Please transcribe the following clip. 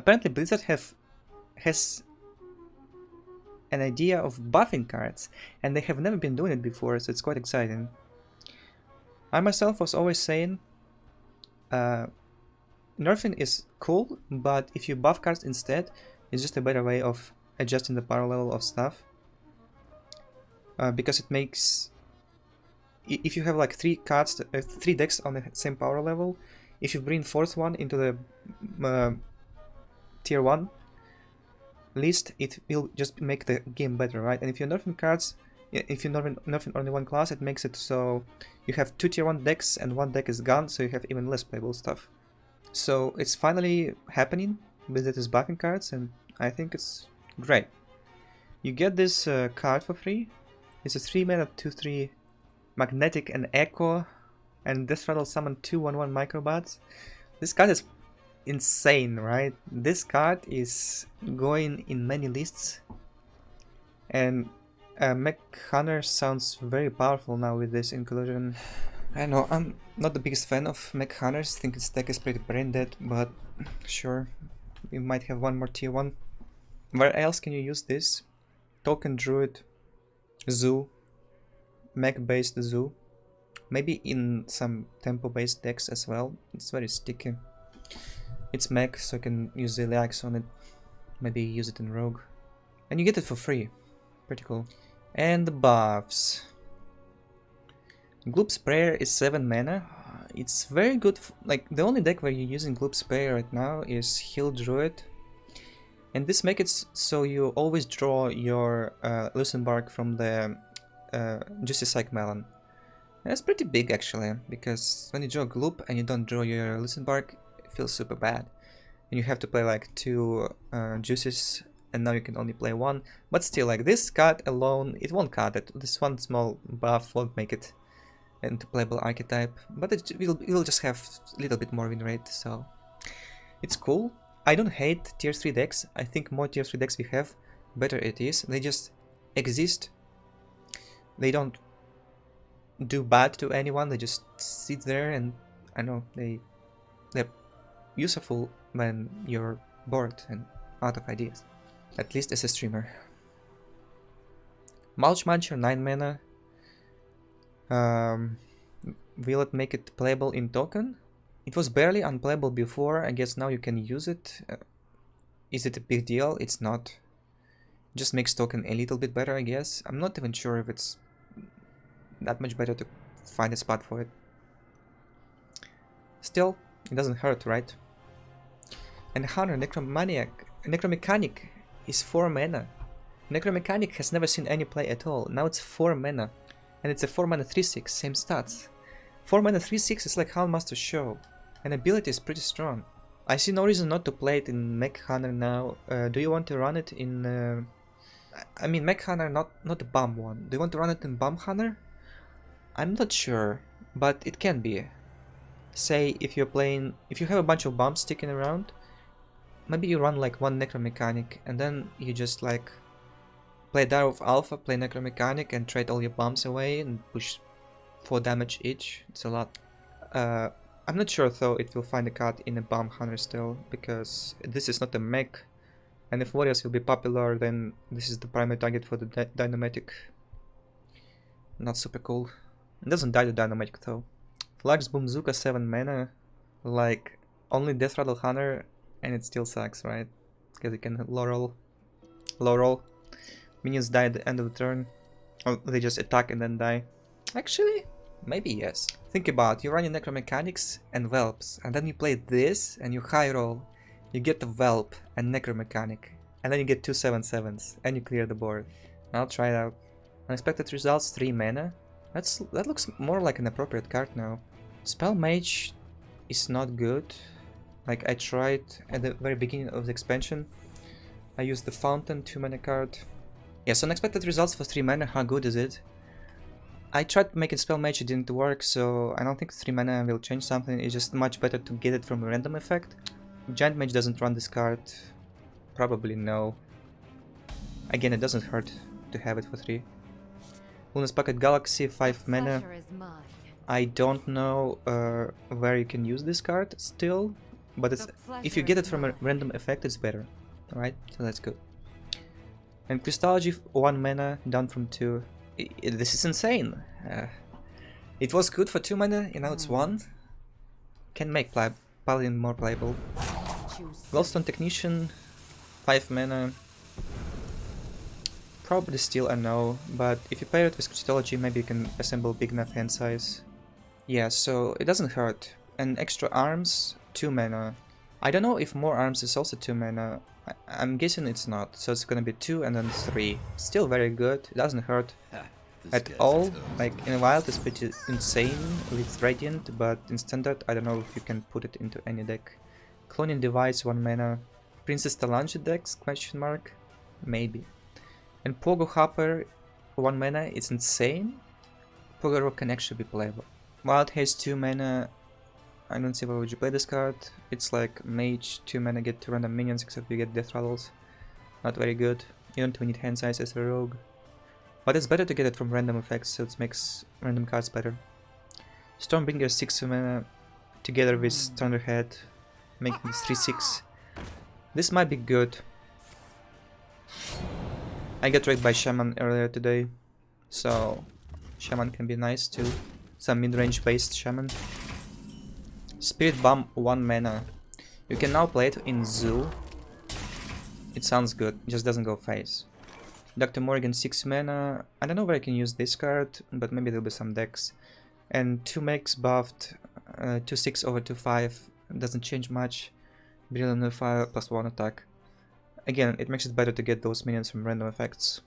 Apparently Blizzard has an idea of buffing cards, and they have never been doing it before, so it's quite exciting. I myself was always saying nerfing is cool, but if you buff cards instead, it's just a better way of adjusting the power level of stuff. Because it makes... If you have like 3 cards, 3 decks on the same power level, if you bring 4th one into the tier 1 list, it will just make the game better, right? And if you're nerfing cards, if you're nerfing only one class, it makes it so you have 2 tier 1 decks and 1 deck is gone, so you have even less playable stuff. So it's finally happening. Blizzard is buffing cards, and I think it's great. You get this card for free. It's a 3-mana 2/3 magnetic and echo, and Death Rattle summon 2/1/1 microbots. This card is insane, right? This card is going in many lists, and Mech Hunter sounds very powerful now with this inclusion. I know, I'm not the biggest fan of Mech Hunters, think its deck is pretty brain dead, but sure, we might have one more tier 1. Where else can you use this? Token Druid, Zoo, Mech based Zoo, maybe in some tempo based decks as well. It's very sticky. It's mech, so you can use the Eliax on it, maybe use it in Rogue. And you get it for free, pretty cool. And the buffs. Gloop Sprayer is 7 mana. It's very good, like the only deck where you're using Gloop Sprayer right now is Hill Druid. And this makes it so you always draw your Lucent Bark from the Juicy Psych Melon. And that's pretty big actually, because when you draw Gloop and you don't draw your Lucent Bark, it feels super bad. And you have to play like 2 Juices, and now you can only play 1. But still, like this card alone, it won't cut it. This one small buff won't make it into playable archetype, but it will just have a little bit more win rate, so it's cool. I don't hate tier 3 decks. I think more tier 3 decks we have, better it is. They just exist. They don't do bad to anyone, they just sit there, and I know they're useful when you're bored and out of ideas. At least as a streamer. Mulch Muncher, 9 mana. Will it make it playable in token? It was barely unplayable before, I guess now you can use it. Is it a big deal? It's not. Just makes token a little bit better, I guess. I'm not even sure if it's that much better to find a spot for it. Still, it doesn't hurt, right? And Hunter, Necromechanic is 4 mana. Necromechanic has never seen any play at all. Now it's 4 mana. And it's a 4 mana 3/6, same stats. 4 mana 3/6 is like Houndmaster Show. And ability is pretty strong. I see no reason not to play it in Mech Hunter now. Do you want to run it in... I mean Mech Hunter, not the Bomb one. Do you want to run it in Bomb Hunter? I'm not sure, but it can be. Say if you're playing... If you have a bunch of bombs sticking around, maybe you run like 1 Necromechanic, and then you just like... Play Dire of Alpha, play Necromechanic, and trade all your bombs away and push 4 damage each. It's a lot. I'm not sure though it will find a card in a Bomb Hunter still, because this is not a mech, and if Warriors will be popular, then this is the primary target for the Dynamatic. Not super cool. It doesn't die to Dynamatic though. Flux Boomzooka, 7 mana, like only Death Rattle Hunter, and it still sucks, right? Because you can low roll. Minions die at the end of the turn, or they just attack and then die. Actually, maybe yes. Think about it, you run your Necromechanics and Whelps, and then you play this and you high roll. You get the Whelp and Necromechanic, and then you get 2 7/7s, and you clear the board. I'll try it out. Unexpected results, 3 mana. That looks more like an appropriate card now. Spell Mage is not good. Like I tried at the very beginning of the expansion. I used the Fountain 2 mana card. Yes, unexpected results for 3 mana, how good is it? I tried making Spell Mage, it didn't work, so I don't think 3 mana will change something. It's just much better to get it from a random effect. Giant Mage doesn't run this card. Probably no. Again, it doesn't hurt to have it for 3. Luna's Pocket Galaxy, 5 mana. I don't know where you can use this card still. but it's, if you get it from a random effect, it's better. Alright, so that's good. And Crystology, 1 mana, down from 2. This is insane. It was good for 2 mana, and now it's 1. Can make Paladin more playable. Glowstone Technician, 5 mana. Probably still a no, but if you pair it with Crystology, maybe you can assemble big enough hand size. Yeah, so it doesn't hurt. And extra arms, 2 mana. I don't know if more arms is also 2 mana. I'm guessing it's not, so it's gonna be 2 and then 3. Still very good, it doesn't hurt at all. Like in Wild it's pretty insane with Radiant, but in Standard I don't know if you can put it into any deck. Cloning Device, 1 mana. Princess Talanji decks, question mark? Maybe. And Pogo Hopper, 1 mana, it's insane. Pogo Rock can actually be playable. Wild has 2 mana. I don't see why would you play this card. It's like Mage, 2 mana, get 2 random minions, except you get Death Rattles. Not very good. You don't need hand size as a rogue. But it's better to get it from random effects, so it makes random cards better. Stormbringer, 6 mana, together with Thunderhead, making this 3/6. This might be good. I got raided by Shaman earlier today, so Shaman can be nice too. Some mid-range based Shaman. Spirit Bomb, 1 mana. You can now play it in Zoo. It sounds good, it just doesn't go phase. Dr. Morgan, 6 mana. I don't know where I can use this card, but maybe there'll be some decks. And 2 makes buffed, 2/6 over 2/5. Doesn't change much. Brilliant Nullifier, +1 attack. Again, it makes it better to get those minions from random effects.